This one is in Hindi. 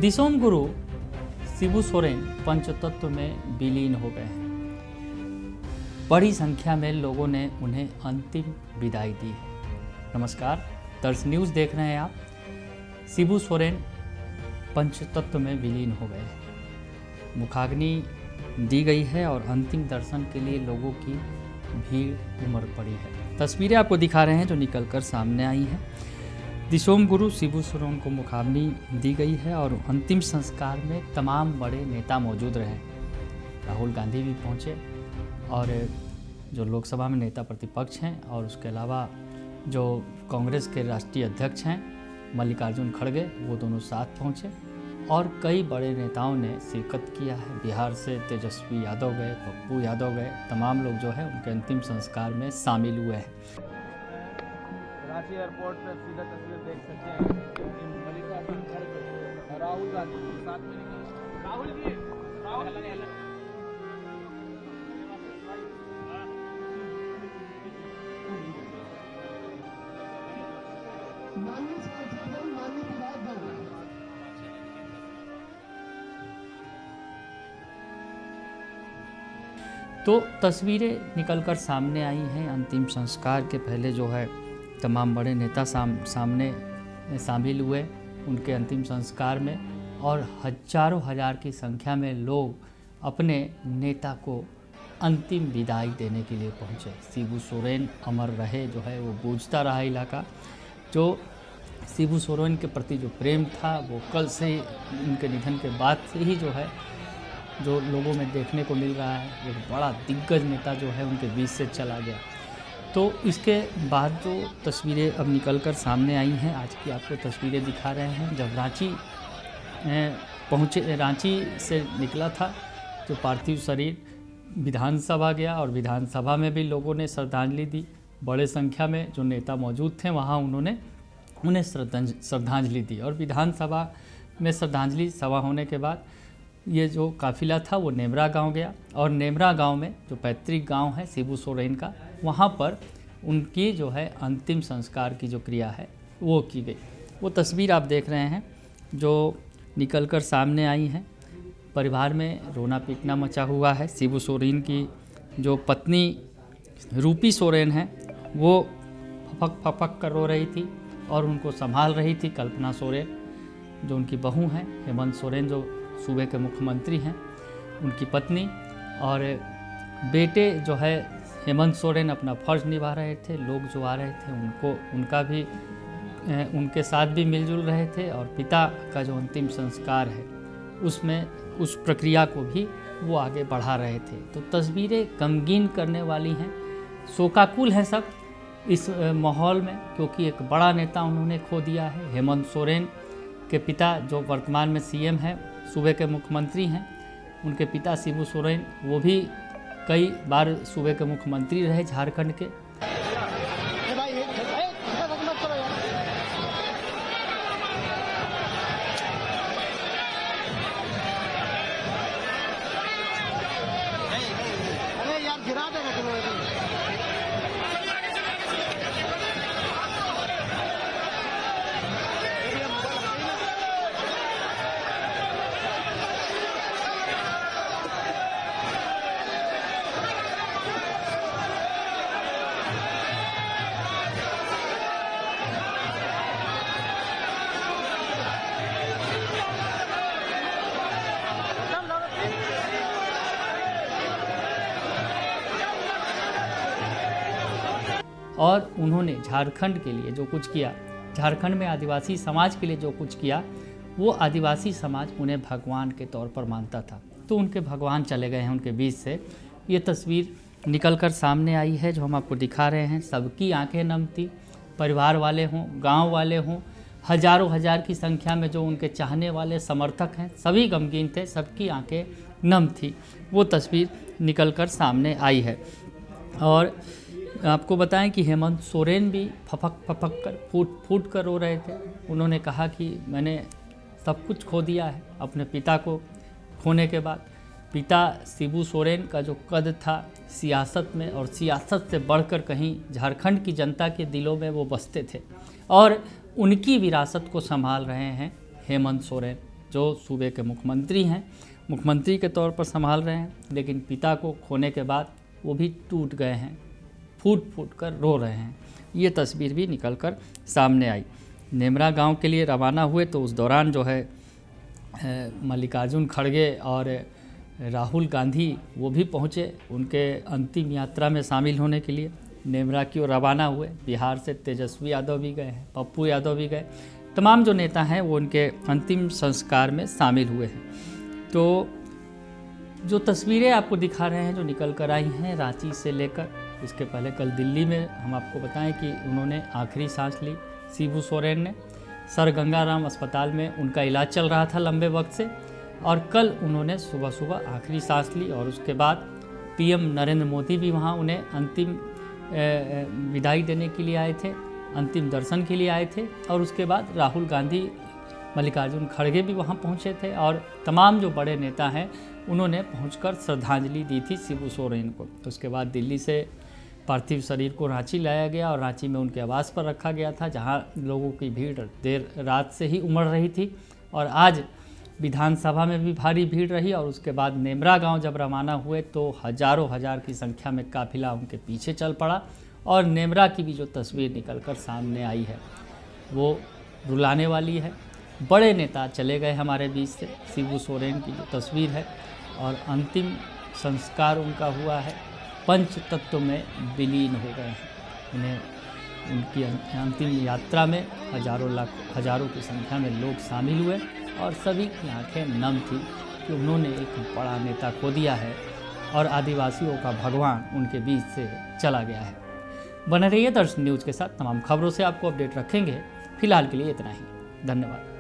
दिसोम गुरु शिबू सोरेन पंचतत्व में विलीन हो गए हैं। बड़ी संख्या में लोगों ने उन्हें अंतिम विदाई दी है। नमस्कार, तर्स न्यूज़ देख रहे हैं आप। शिबू सोरेन पंचतत्व में विलीन हो गए हैं। मुखाग्नि दी गई है और अंतिम दर्शन के लिए लोगों की भीड़ उमड़ पड़ी है। तस्वीरें आपको दिखा रहे हैं जो निकलकर सामने आई हैं। दिसोम गुरु शिबू सोरेन को मुखाग्नि दी गई है और अंतिम संस्कार में तमाम बड़े नेता मौजूद रहे। राहुल गांधी भी पहुंचे और जो लोकसभा में नेता प्रतिपक्ष हैं और उसके अलावा जो कांग्रेस के राष्ट्रीय अध्यक्ष हैं मल्लिकार्जुन खड़गे, वो दोनों साथ पहुंचे और कई बड़े नेताओं ने शिरकत किया है। बिहार से तेजस्वी यादव गए, पप्पू यादव गए, तमाम लोग जो है उनके अंतिम संस्कार में शामिल हुए हैं। रांची एयरपोर्ट पर सीधा तस्वीर देख सकते हैं। मल्लिकार्जुन खड़गे, राहुल गांधी साथ में निकले। राहुल जी, तो तस्वीरें निकलकर सामने आई हैं। अंतिम संस्कार के पहले जो है तमाम बड़े नेता सामने शामिल हुए उनके अंतिम संस्कार में और हजारों हजार की संख्या में लोग अपने नेता को अंतिम विदाई देने के लिए पहुंचे। शिबू सोरेन अमर रहे जो है वो गूंजता रहा इलाका। जो शिबू सोरेन के प्रति जो प्रेम था वो कल से ही, उनके निधन के बाद से ही जो है जो लोगों में देखने को मिल रहा है। एक बड़ा दिग्गज नेता जो है उनके बीच से चला गया। तो इसके बाद जो तस्वीरें अब निकलकर सामने आई हैं, आज की आपको तस्वीरें दिखा रहे हैं। जब रांची पहुँचे, रांची से निकला था जो पार्थिव शरीर विधानसभा गया और विधानसभा में भी लोगों ने श्रद्धांजलि दी। बड़े संख्या में जो नेता मौजूद थे वहाँ उन्होंने उन्हें श्रद्धांजलि दी और विधानसभा में श्रद्धांजलि सभा होने के बाद ये जो काफिला था वो नेमरा गांव गया और नेमरा गांव में जो पैतृक गांव है शिबू सोरेन का, वहाँ पर उनकी जो है अंतिम संस्कार की जो क्रिया है वो की गई। वो तस्वीर आप देख रहे हैं जो निकलकर सामने आई हैं। परिवार में रोना पीटना मचा हुआ है। शिबू सोरेन की जो पत्नी रूपी सोरेन है वो फपक कर रो रही थी और उनको संभाल रही थी कल्पना सोरेन जो उनकी बहू हैं, हेमंत सोरेन जो सूबे के मुख्यमंत्री हैं, उनकी पत्नी और बेटे जो है हेमंत सोरेन अपना फर्ज निभा रहे थे। लोग जो आ रहे थे उनका भी उनके साथ भी मिलजुल रहे थे और पिता का जो अंतिम संस्कार है उसमें उस प्रक्रिया को भी वो आगे बढ़ा रहे थे। तो तस्वीरें गमगीन करने वाली हैं, शोकाकुल हैं सब इस माहौल में, क्योंकि एक बड़ा नेता उन्होंने खो दिया है। हेमंत सोरेन के पिता जो वर्तमान में सीएम हैं, सूबे के मुख्यमंत्री हैं, उनके पिता शिबू सोरेन वो भी कई बार सूबे के मुख्यमंत्री रहे झारखंड के। और उन्होंने झारखंड के लिए जो कुछ किया, झारखंड में आदिवासी समाज के लिए जो कुछ किया, वो आदिवासी समाज उन्हें भगवान के तौर पर मानता था। तो उनके भगवान चले गए हैं उनके बीच से। ये तस्वीर निकलकर सामने आई है जो हम आपको दिखा रहे हैं। सबकी आंखें नम थी, परिवार वाले हों, गांव वाले हों, हजारों हजार की संख्या में जो उनके चाहने वाले समर्थक हैं, सभी गमगीन थे, सबकी आंखें नम थी। वो तस्वीर निकलकर सामने आई है। और आपको बताएं कि हेमंत सोरेन भी फपक कर फूट कर रो रहे थे। उन्होंने कहा कि मैंने सब कुछ खो दिया है अपने पिता को खोने के बाद। पिता शिबू सोरेन का जो कद था सियासत में, और सियासत से बढ़कर कहीं झारखंड की जनता के दिलों में वो बसते थे, और उनकी विरासत को संभाल रहे हैं हेमंत सोरेन। जो सूबे के मुख्यमंत्री हैं, मुख्यमंत्री के तौर पर संभाल रहे हैं, लेकिन पिता को खोने के बाद वो भी टूट गए हैं, फूट फूट कर रो रहे हैं। ये तस्वीर भी निकल कर सामने आई। नेमरा गांव के लिए रवाना हुए तो उस दौरान जो है मल्लिकार्जुन खड़गे और राहुल गांधी वो भी पहुँचे उनके अंतिम यात्रा में शामिल होने के लिए। नेमरा की ओर रवाना हुए। बिहार से तेजस्वी यादव भी गए हैं, पप्पू यादव भी गए, तमाम जो नेता हैं वो उनके अंतिम संस्कार में शामिल हुए हैं। तो जो तस्वीरें आपको दिखा रहे हैं जो निकल कर आई हैं रांची से लेकर, इसके पहले कल दिल्ली में हम आपको बताएं कि उन्होंने आखिरी सांस ली शिबू सोरेन ने। सर गंगाराम अस्पताल में उनका इलाज चल रहा था लंबे वक्त से, और कल उन्होंने सुबह सुबह आखिरी सांस ली। और उसके बाद पीएम नरेंद्र मोदी भी वहाँ उन्हें अंतिम विदाई देने के लिए आए थे, अंतिम दर्शन के लिए आए थे। और उसके बाद राहुल गांधी, मल्लिकार्जुन खड़गे भी वहाँ पहुँचे थे, और तमाम जो बड़े नेता हैं उन्होंने पहुंचकर श्रद्धांजलि दी थी शिबू सोरेन को। उसके बाद दिल्ली से पार्थिव शरीर को रांची लाया गया और रांची में उनके आवास पर रखा गया था, जहां लोगों की भीड़ देर रात से ही उमड़ रही थी। और आज विधानसभा में भी भारी भीड़ रही। और उसके बाद नेमरा गांव जब रवाना हुए तो हजारों हजार की संख्या में काफिला उनके पीछे चल पड़ा। और नेमरा की भी जो तस्वीर निकल कर सामने आई है वो रुलाने वाली है। बड़े नेता चले गए हमारे बीच से। शिबू सोरेन की जो तस्वीर है और अंतिम संस्कार उनका हुआ है, पंच तत्व में विलीन हो गए हैं। उन्हें उनकी अंतिम यात्रा में हजारों की संख्या में लोग शामिल हुए और सभी की आंखें नम थी कि उन्होंने एक बड़ा नेता खो दिया है और आदिवासियों का भगवान उनके बीच से चला गया है। बने रहिए दर्शन न्यूज़ के साथ, तमाम खबरों से आपको अपडेट रखेंगे। फिलहाल के लिए इतना ही, धन्यवाद।